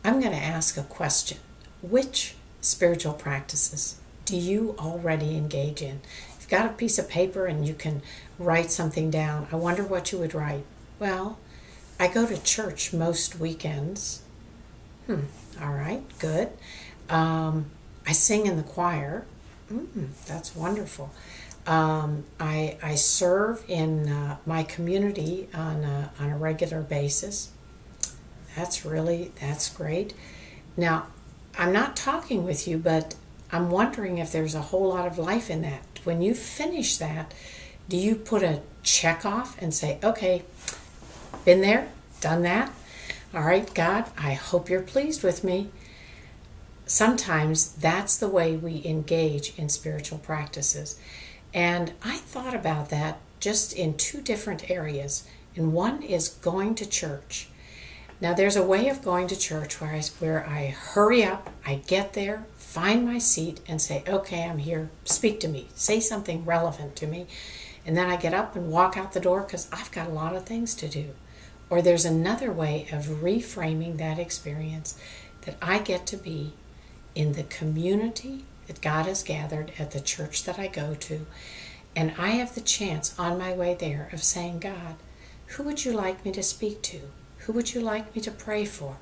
I'm going to ask a question. Which spiritual practices do you already engage in? If you've got a piece of paper and you can write something down, I wonder what you would write. Well, I go to church most weekends. All right, good. I sing in the choir. That's wonderful. I serve in my community on a regular basis. That's great. Now, I'm not talking with you, but I'm wondering if there's a whole lot of life in that. When you finish that, do you put a check off and say, okay, been there, done that? All right, God, I hope you're pleased with me. Sometimes that's the way we engage in spiritual practices. And I thought about that just in two different areas. And one is going to church. Now, there's a way of going to church where I hurry up, I get there, find my seat, and say, okay, I'm here, speak to me, say something relevant to me. And then I get up and walk out the door because I've got a lot of things to do. Or there's another way of reframing that experience, that I get to be in the community that God has gathered at the church that I go to, and I have the chance on my way there of saying, God, who would you like me to speak to? Who would you like me to pray for?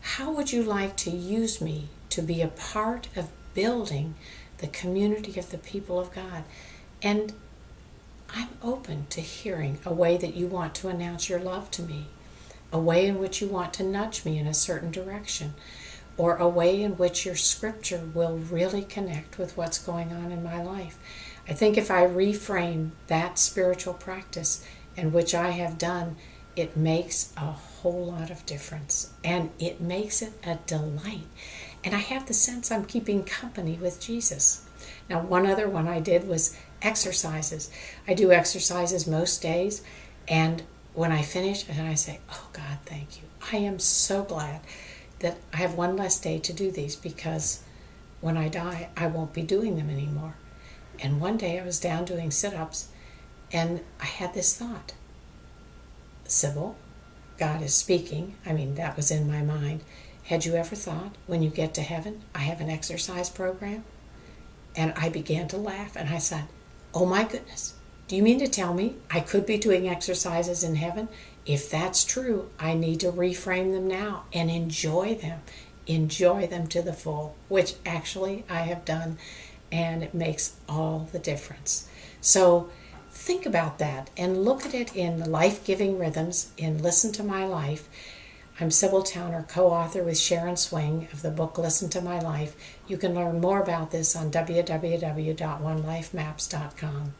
How would you like to use me to be a part of building the community of the people of God? And I'm open to hearing a way that you want to announce your love to me, a way in which you want to nudge me in a certain direction, or a way in which your scripture will really connect with what's going on in my life. I think if I reframe that spiritual practice, and which I have done, it makes a whole lot of difference. And it makes it a delight. And I have the sense I'm keeping company with Jesus. Now, one other one I did was exercises. I do exercises most days, and when I finish, and I say, oh God, thank you. I am so glad that I have one less day to do these, because when I die, I won't be doing them anymore. And one day I was down doing sit-ups, and I had this thought. Sibyl, God is speaking. I mean, that was in my mind. Had you ever thought, when you get to heaven, I have an exercise program? And I began to laugh, and I said, oh my goodness, do you mean to tell me I could be doing exercises in heaven? If that's true, I need to reframe them now and enjoy them. Enjoy them to the full, which actually I have done, and it makes all the difference. So think about that and look at it in the Life-Giving Rhythms in Listen to My Life. I'm Sibyl Towner, co-author with Sharon Swing of the book Listen to My Life. You can learn more about this on www.onelifemaps.com.